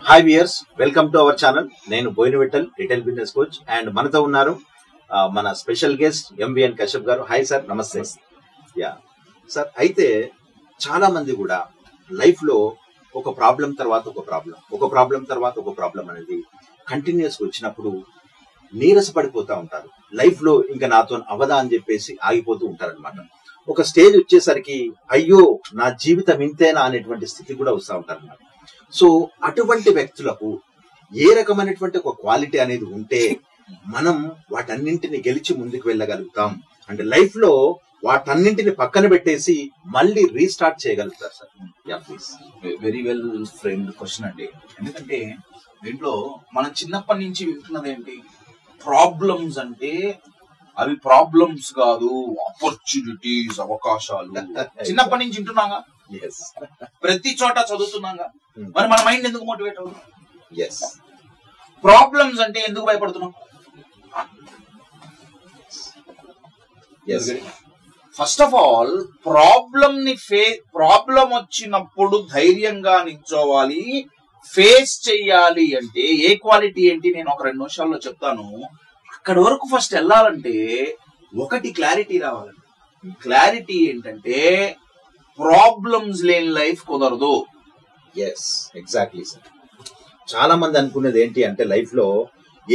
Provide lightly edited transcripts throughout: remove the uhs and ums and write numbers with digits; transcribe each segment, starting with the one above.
Hi viewers, welcome to our channel. నేను Boina Vithal, retail business coach. And మనతో ఉన్నారు మన special guest MVN Kashyap garu. Hi sir, నమస్తే. యా సార్, అయితే చాలా మంది కూడా లైఫ్ లో ఒక ప్రాబ్లం తర్వాత ఒక ప్రాబ్లం అనేది కంటిన్యూస్ వచ్చినప్పుడు నీరసపడిపోతా ఉంటారు. లైఫ్ లో ఇంకా నాతో అవదా అని చెప్పేసి ఆగిపోతూ ఉంటారు అనమాట. ఒక స్టేజ్ వచ్చేసరికి అయ్యో నా జీవితం ఇంతేనా అనేటువంటి స్థితి కూడా వస్తూ ఉంటారు అనమాట. సో అటువంటి వ్యక్తులకు ఏ రకమైనటువంటి ఒక క్వాలిటీ అనేది ఉంటే మనం వాటన్నింటిని గెలిచి ముందుకు వెళ్ళగలుగుతాం అంటే లైఫ్ లో వాటన్నింటిని పక్కన పెట్టేసి మళ్ళీ రీస్టార్ట్ చేయగలుగుతారు sir? Yeah please. Very well framed question అండి. ఎందుకంటే దీంట్లో మనం చిన్నప్పటి నుంచి వింటున్నది ఏంటి, ప్రాబ్లమ్స్ అంటే అవి ప్రాబ్లమ్స్ కాదు, ఆపర్చునిటీస్, అవకాశాలు. చిన్నప్పటి నుంచి వింటున్నాగా, ప్రతి చోట చదువుతున్నాగా. మరి మన మైండ్ ఎందుకు మోటివేట్ అవుతుంది? ప్రాబ్లమ్స్ అంటే ఎందుకు భయపడుతున్నాం? ఫస్ట్ ఆఫ్ ఆల్ ప్రాబ్లం వచ్చినప్పుడు ధైర్యంగా నిల్చోవాలి, ఫేస్ చెయ్యాలి. అంటే ఏ క్వాలిటీ ఏంటి నేను ఒక 2 నిమిషాల్లో చెప్తాను. అక్కడ వరకు ఫస్ట్ వెళ్ళాలంటే ఒకటి క్లారిటీ రావాలి. క్లారిటీ ఏంటంటే ప్రాబ్లమ్స్ లేని లైఫ్ కుదరదు. Exactly sir. చాలా మంది అనుకునేది ఏంటి అంటే లైఫ్ లో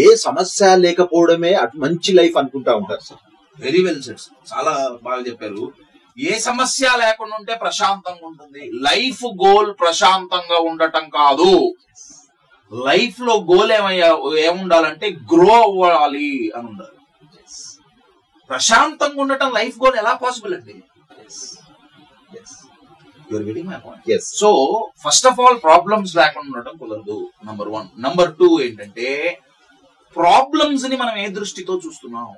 ఏ సమస్య లేకపోవడమే మంచి లైఫ్ అనుకుంటా ఉంటారు సార్. వెరీ వెల్ సెట్, చాలా బాగా చెప్పారు. ఏ సమస్య లేకుండా ఉంటే ప్రశాంతంగా ఉంటుంది. లైఫ్ గోల్ ప్రశాంతంగా ఉండటం కాదు. లైఫ్ లో గోల్ ఏముండాలంటే గ్రో అవ్వాలి అని ఉండాలి. ప్రశాంతంగా ఉండటం లైఫ్ గోల్ ఎలా పాసిబుల్ అండి? So first of all problems లేకుండా ఉండటం కుదరదు, నంబర్ 1. నంబర్ 2 ఏంటంటే ప్రాబ్లమ్స్ ని మనం ఏ దృష్టితో చూస్తున్నాం.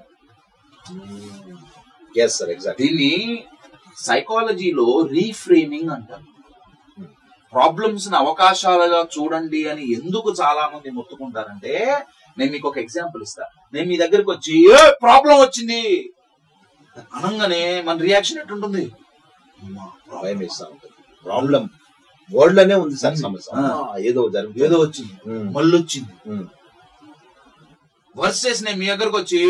దీన్ని సైకాలజీలో రీఫ్రేమింగ్ అంటారు. ప్రాబ్లమ్స్ ని అవకాశాలుగా చూడండి అని ఎందుకు చాలా మంది మొత్తుకుంటారంటే, నేను మీకు ఒక ఎగ్జాంపుల్ ఇస్తా. నేను మీ దగ్గరకు వచ్చి ఏ ప్రాబ్లం వచ్చింది అనగానే మన రియాక్షన్ ఎట్టుంటుంది? ప్రాబ్లం వరల్డ్ లోనే ఉంది సార్ సమస్య, ఏదో వచ్చింది, మళ్ళీ వచ్చింది. వర్సెస్ నేను మీ దగ్గరకు వచ్చి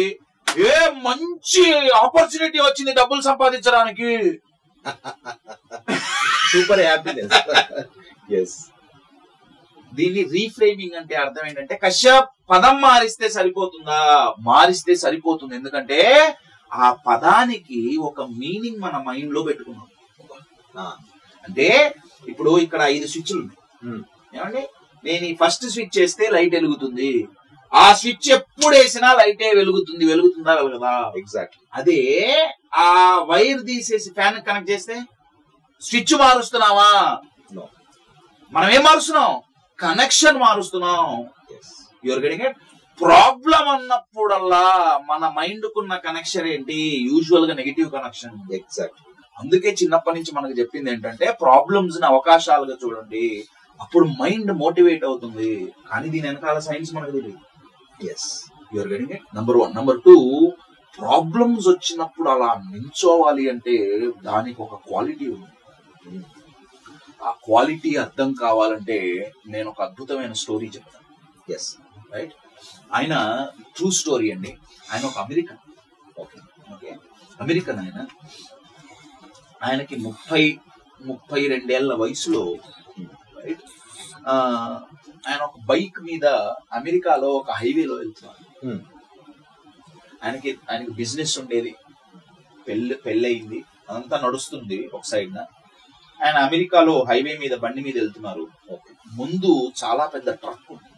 ఏ మంచి ఆపర్చునిటీ వచ్చింది డబ్బులు సంపాదించడానికి, సూపర్ హ్యాపీనెస్. దీన్ని రీఫ్రేమింగ్ అంటే అర్థం ఏంటంటే, కశ్యప్ పదం మారిస్తే సరిపోతుందా? మారిస్తే సరిపోతుంది. ఎందుకంటే ఆ పదానికి ఒక మీనింగ్ మన మైండ్ లో పెట్టుకున్నాం. అంటే ఇప్పుడు ఇక్కడ 5 స్విచ్లు ఉన్నాయి ఏమండి. నేను ఈ ఫస్ట్ స్విచ్ చేస్తే లైట్ వెలుగుతుంది. ఆ స్విచ్ ఎప్పుడు వేసినా లైటే వెలుగుతుంది. వెలుగుతుందా వెలగదా? ఎగ్జాక్ట్లీ. అదే ఆ వైర్ తీసేసి ఫ్యాన్ కనెక్ట్ చేస్తే స్విచ్ మారుస్తున్నావా? మనం ఏం మారుస్తున్నాం? కనెక్షన్ మారుస్తున్నాం. You're getting it? ప్రాబ్లం అన్నప్పుడల్లా మన మైండ్ కున్న కనెక్షన్ ఏంటి? యూజువల్ గా నెగిటివ్ కనెక్షన్. ఎగ్జాక్ట్. అందుకే చిన్నప్పటి నుంచి మనకు చెప్పింది ఏంటంటే ప్రాబ్లమ్స్ ని అవకాశాలుగా చూడండి, అప్పుడు మైండ్ మోటివేట్ అవుతుంది. కానీ దీని వెనకాల సైన్స్ మనకు తెలియదు. Your getting it? Number 1. Number 2, problems వచ్చినప్పుడు అలా నిల్చోవాలి అంటే దానికి ఒక క్వాలిటీ ఉంది. ఆ క్వాలిటీ అర్థం కావాలంటే నేను ఒక అద్భుతమైన స్టోరీ చెప్తాను. రైట్? ఆయన ట్రూ స్టోరీ అండి. ఆయన ఒక అమెరికన్. అమెరికన్ ఆయనకి 32 ఏళ్ల వయసులో ఆయన ఒక బైక్ మీద అమెరికాలో ఒక హైవేలో వెళ్తున్నారు. ఆయనకి బిజినెస్ ఉండేది, పెళ్ళయింది, అదంతా నడుస్తుంది ఒక సైడ్. ఆయన అమెరికాలో హైవే మీద బండి మీద వెళ్తున్నారు. ముందు చాలా పెద్ద ట్రక్ ఉంది.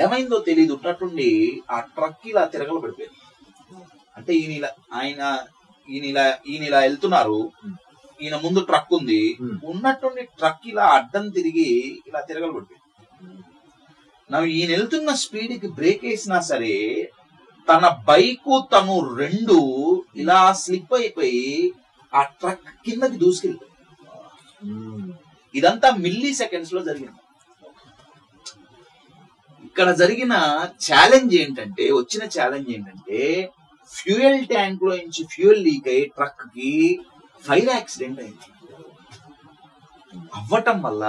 ఏమైందో తెలియదు, ఉన్నట్టుండి ఆ ట్రక్ ఇలా తిరగలు పడిపోయింది. అంటే ఈయన ఇలా వెళ్తున్నారు, ఈయన ముందు ట్రక్ ఉంది, ఉన్నట్టుండి ట్రక్ ఇలా అడ్డం తిరిగి ఇలా తిరగలు పడిపోయింది. ఈయన వెళ్తున్న స్పీడ్ కి బ్రేక్ వేసినా సరే తన బైకు తను 2 ఇలా స్లిప్ అయిపోయి ఆ ట్రక్ కిందకి దూసుకెళ్ళిపోయింది. ఇదంతా మిల్లీ సెకండ్స్ లో జరిగింది. ఇక్కడ జరిగిన ఛాలెంజ్ ఏంటంటే, వచ్చిన ఛాలెంజ్ ఏంటంటే, ఫ్యూయల్ ట్యాంక్ లో నుంచి ఫ్యూయల్ లీక్ అయ్యి ట్రక్ కి ఫైర్ యాక్సిడెంట్ అయింది. అవ్వటం వల్ల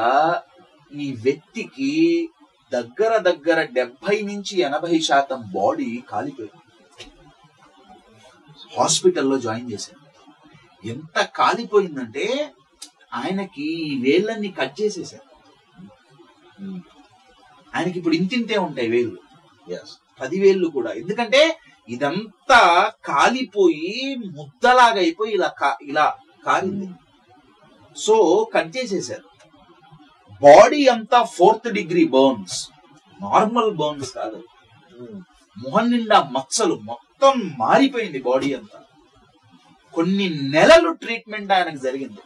ఈ వ్యక్తికి దగ్గర 70-80% బాడీ కాలిపోయింది. హాస్పిటల్లో జాయిన్ చేశారు. ఎంత కాలిపోయిందంటే ఆయనకి ఈ వేళ్ళన్ని కట్ చేసేసారు. ఆయనకి ఇప్పుడు ఇంతింతే ఉంటాయి వేళ్ళు, 10 వేళ్ళు కూడా. ఎందుకంటే ఇదంతా కాలిపోయి ముద్దలాగా అయిపోయి ఇలా కాలింది. సో కట్ చేసేసారు. బాడీ అంతా 4th degree burns, normal burns కాదు. మొహం నిండా మచ్చలు, మొత్తం మారిపోయింది బాడీ అంతా. కొన్ని నెలలు ట్రీట్మెంట్ ఆయనకు జరిగింది.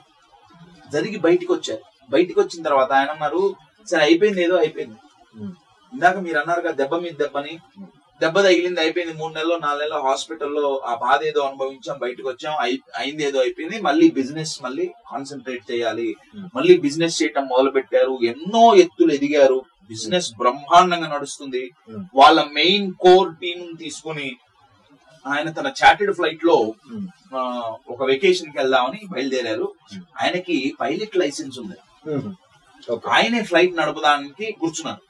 జరిగి బయటికి వచ్చారు. బయటికి వచ్చిన తర్వాత ఆయన అన్నారు, సరే అయిపోయింది, ఏదో అయిపోయింది. ఇందాక మీరు అన్నారు కదా దెబ్బ మీద దెబ్బని, దెబ్బ తగిలింది, అయిపోయింది. 3 నెలలో 4 నెలలో హాస్పిటల్లో ఆ బాధ ఏదో అనుభవించాం, బయటకు వచ్చాం, అయింది ఏదో అయిపోయింది. మళ్ళీ బిజినెస్ మళ్ళీ కాన్సన్ట్రేట్ చేయాలి, మళ్ళీ బిజినెస్ చేయటం మొదలు పెట్టారు. ఎన్నో ఎత్తులు ఎదిగారు. బిజినెస్ బ్రహ్మాండంగా నడుస్తుంది. వాళ్ళ మెయిన్ కోర్ టీమ్ తీసుకుని ఆయన తన చార్టెడ్ ఫ్లైట్ లో ఒక వెకేషన్ కి వెళ్దామని బయలుదేరారు. ఆయనకి పైలట్ లైసెన్స్ ఉంది. ఆయనే ఫ్లైట్ నడపడానికి కూర్చున్నారు.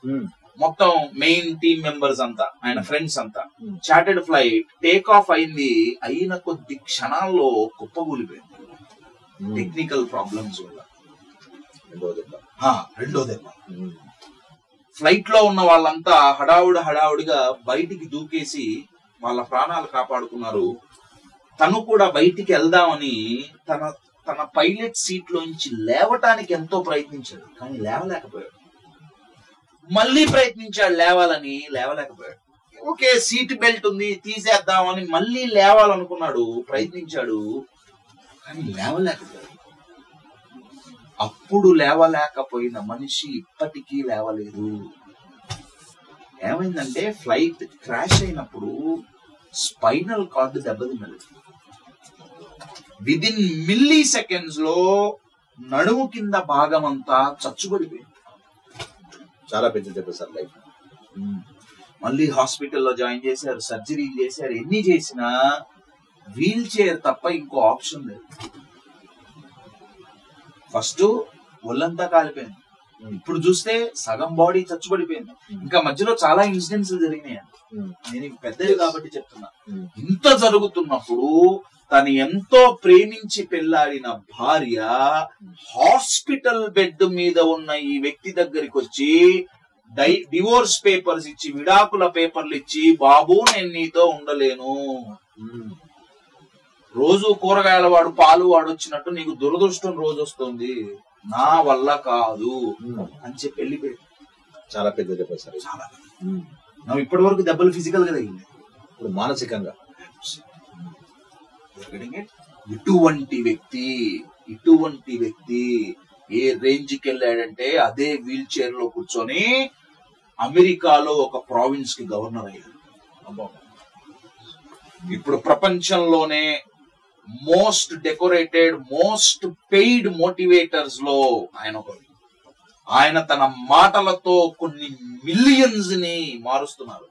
మొత్తం మెయిన్ టీమ్ మెంబర్స్ అంతా, ఆయన ఫ్రెండ్స్ అంతా. చార్టెడ్ ఫ్లైట్ టేక్ ఆఫ్ అయింది. అయిన కొద్ది క్షణాల్లో కుప్పగూలిపోయింది టెక్నికల్ ప్రాబ్లమ్స్ వల్ల. రెండో దెబ్బ. ఫ్లైట్ లో ఉన్న వాళ్ళంతా హడావుడిగా బయటికి దూకేసి వాళ్ళ ప్రాణాలు కాపాడుకున్నారు. తను కూడా బయటికి వెళ్దామని తన పైలట్ సీట్ లోంచి లేవటానికి ఎంతో ప్రయత్నించాడు, కానీ లేవలేకపోయాడు. మళ్ళీ ప్రయత్నించాడు లేవాలని, లేవలేకపోయాడు. ఓకే సీట్ బెల్ట్ ఉంది తీసేద్దామని మళ్ళీ లేవాలనుకున్నాడు, ప్రయత్నించాడు, కానీ లేవలేకపోయాడు. అప్పుడు లేవలేకపోయిన మనిషి ఇప్పటికీ లేవలేదు. ఏమైందంటే ఫ్లైట్ క్రాష్ అయినప్పుడు స్పైనల్ కార్డ్ దెబ్బతిన్నది. విదిన్ మిల్లీ సెకండ్స్ లో నడుము కింద భాగం అంతా చచ్చుబడిపోయింది. చాలా పెద్ద దెబ్బ సార్ లైఫ్. మళ్ళీ హాస్పిటల్లో జాయిన్ చేశారు, సర్జరీ చేశారు. ఎన్ని చేసినా వీల్ చైర్ తప్ప ఇంకో ఆప్షన్ లేదు. ఫస్ట్ ఒళ్ళంతా కాలిపోయింది, ఇప్పుడు చూస్తే సగం బాడీ చచ్చుబడిపోయింది. ఇంకా మధ్యలో చాలా ఇన్సిడెంట్స్ జరిగినాయి. నేను పెద్దది కాబట్టి చెప్తున్నా. ఇంత జరుగుతున్నప్పుడు తను ఎంతో ప్రేమించి పెళ్లాడిన భార్య హాస్పిటల్ బెడ్ మీద ఉన్న ఈ వ్యక్తి దగ్గరికి వచ్చి డివోర్స్ పేపర్స్ ఇచ్చి, విడాకుల పేపర్లు ఇచ్చి, బాబు నేను నీతో ఉండలేను, రోజు కూరగాయల వాడు పాలు వాడు వచ్చినట్టు నీకు దురదృష్టం రోజు వస్తుంది, నా వల్ల కాదు అని చెప్పి వెళ్ళిపోయాడు. చాలా పెద్ద దెబ్బ సార్. చాలా. ఇప్పటి వరకు దెబ్బలు ఫిజికల్ గా తగిలింది, ఇప్పుడు మానసికంగా. ఇటువంటి వ్యక్తి ఏ రేంజ్ కి వెళ్ళాడంటే అదే వీల్ చైర్ లో కూర్చొని అమెరికాలో ఒక ప్రావిన్స్ కి గవర్నర్ అయ్యాడు. ఇప్పుడు ప్రపంచంలోనే most decorated, most paid motivators లో ఆయన ఒకరు. ఆయన తన మాటలతో కొన్ని మిలియన్స్ ని మారుస్తున్నారు.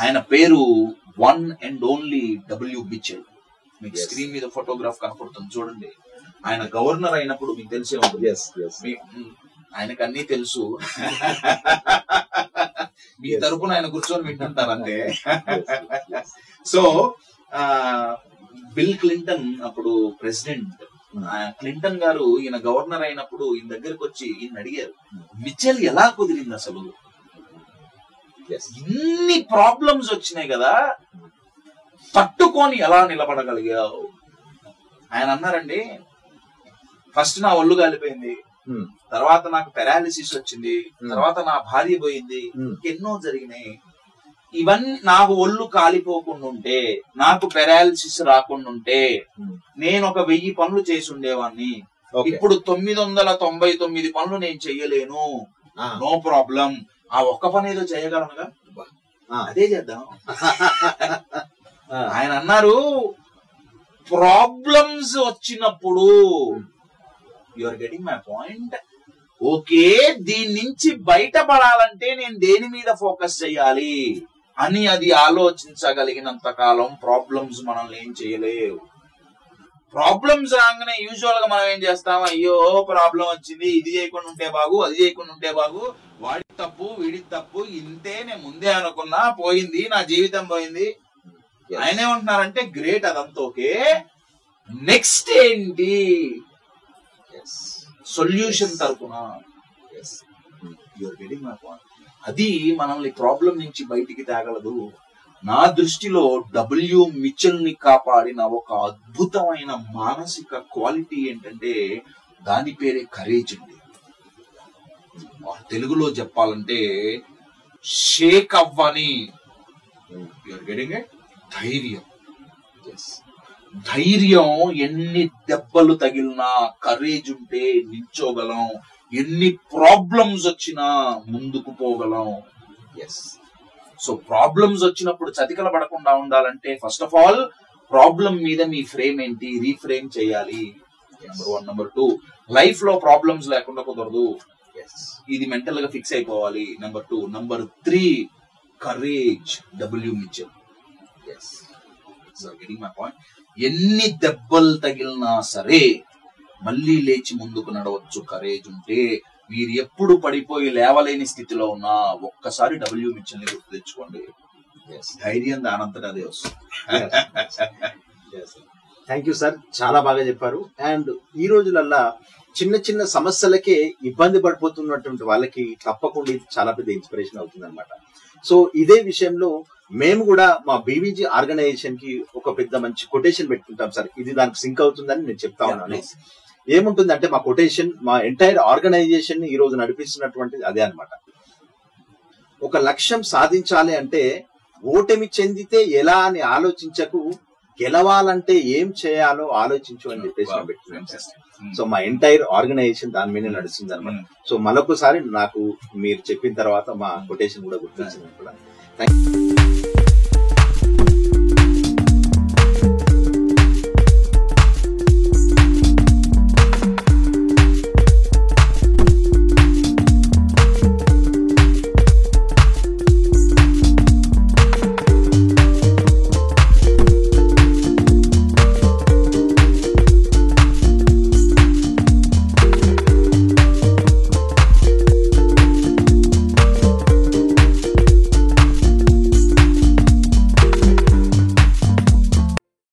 ఆయన పేరు one and only W. Mitchell. మీకు స్క్రీన్ మీద ఫోటోగ్రాఫ్ కనపడుతుంది చూడండి. ఆయన గవర్నర్ అయినప్పుడు మీకు తెలిసే ఉంటుంది. ఆయనకు అన్ని తెలుసు. మీ తరపున ఆయన కూర్చొని వింటుంటారు అంతే. సో బిల్ క్లింటన్ అప్పుడు ప్రెసిడెంట్. క్లింటన్ గారు ఈయన గవర్నర్ అయినప్పుడు ఈయన దగ్గరకు వచ్చి ఈయన అడిగారు, మిచెల్ ఎలా కుదిరింది అసలు, ఇన్ని ప్రాబ్లమ్స్ వచ్చినాయి కదా, తట్టుకొని ఎలా నిలబడగలిగావు? ఆయన అన్నారండి, ఫస్ట్ నా ఒళ్ళు కాలిపోయింది, తర్వాత నాకు పెరాలిసిస్ వచ్చింది, తర్వాత నా భార్య పోయింది, ఎన్నో జరిగినాయి. ఇవన్నీ నాకు ఒళ్ళు కాలిపోకుండా ఉంటే, నాకు పెరాలిసిస్ రాకుండా ఉంటే నేను ఒక 1000 పనులు చేసి ఉండేవాడిని. ఇప్పుడు 999 పనులు నేను చెయ్యలేను. నో ప్రాబ్లం, ఆ ఒక్క పని ఏదో చేయగలనుగా, అదే చేద్దాం. ఆయన అన్నారు, ప్రాబ్లమ్స్ వచ్చినప్పుడు, you are getting my point, okay దీని నుంచి బయటపడాలంటే నేను దేని మీద ఫోకస్ చేయాలి అని అది ఆలోచించగలిగినంత కాలం ప్రాబ్లమ్స్ మనల్ని ఏం చేయలేవు. ప్రాబ్లమ్స్ రాగానే యూజువల్ గా మనం ఏం చేస్తాం, అయ్యో ప్రాబ్లం వచ్చింది, ఇది చేయకుండా ఉంటే బాగు, అది చేయకుండా ఉంటే బాగు, వాడి తప్పు వీడి తప్పు, ఇంతే, నేను ముందే అనుకున్నా, పోయింది, నా జీవితం పోయింది. ఆయన ఏమంటున్నారంటే గ్రేట్, అదంతా ఓకే, నెక్స్ట్ ఏంటి సొల్యూషన్ తరపున. అది మనల్ని ప్రాబ్లం నుంచి బయటికి తేగలదు. నా దృష్టిలో డబ్ల్యూ మిచెల్ ని కాపాడిన ఒక అద్భుతమైన మానసిక క్వాలిటీ ఏంటంటే దాని పేరే కరేజ్ అండి. తెలుగులో చెప్పాలంటే షేక్ అవ్వని ధైర్యం. ధైర్యం, ఎన్ని దెబ్బలు తగిలినా కరేజ్ ఉంటే నిల్చోగలం, ఎన్ని ప్రాబ్లమ్స్ వచ్చినా ముందుకు పోగలం. సో ప్రాబ్లమ్స్ వచ్చినప్పుడు చతికల పడకుండా ఉండాలంటే ఫస్ట్ ఆఫ్ ఆల్ ప్రాబ్లం మీద మీ ఫ్రేమ్ ఏంటి రీఫ్రేమ్ చేయాలి. నెంబర్ 1. నెంబర్ 2, లైఫ్ లో ప్రాబ్లమ్స్ లేకుండా కుదరదు, ఇది మెంటల్ గా ఫిక్స్ అయిపోవాలి. Number 2. Number 3, courage. W Mitchell. My point. ఎన్ని దెబ్బలు తగిలినా సరే మళ్ళీ లేచి ముందుకు నడవచ్చు కరేజ్ ఉంటే. మీరు ఎప్పుడు పడిపోయి లేవలేని స్థితిలో ఉన్నా ఒక్కసారి డబ్ల్యూ మిచెల్ ని గుర్తు తెచ్చుకోండి. ధైర్యం దానంతటా అదే వస్తుంది. థ్యాంక్ యూ సార్, చాలా బాగా చెప్పారు. అండ్ ఈ రోజులల్లా చిన్న చిన్న సమస్యలకే ఇబ్బంది పడిపోతున్నటువంటి వాళ్ళకి తప్పకుండా ఇది చాలా పెద్ద ఇన్స్పిరేషన్ అవుతుంది అనమాట. సో ఇదే విషయంలో మేము కూడా మా బీవీజీ ఆర్గనైజేషన్ కి ఒక పెద్ద మంచి కొటేషన్ పెట్టుకుంటాం సార్. ఇది దానికి సింక్ అవుతుందని నేను చెప్తా ఉన్నాను. ఏముంటుందంటే మా కొటేషన్, మా ఎంటైర్ ఆర్గనైజేషన్ ని ఈ రోజు నడిపిస్తున్నటువంటిది అదే అనమాట. ఒక లక్ష్యం సాధించాలి అంటే ఓటమి చెందితే ఎలా అని ఆలోచించకు, గెలవాలంటే ఏం చేయాలో ఆలోచించు అని చెప్పేసి పెట్టుకున్నాం. సో మా ఎంటైర్ ఆర్గనైజేషన్ దాని మీద నడుస్తుంది అనమాట. సో మరొకసారి నాకు మీరు చెప్పిన తర్వాత మా కొటేషన్ కూడా గుర్తొచ్చింది.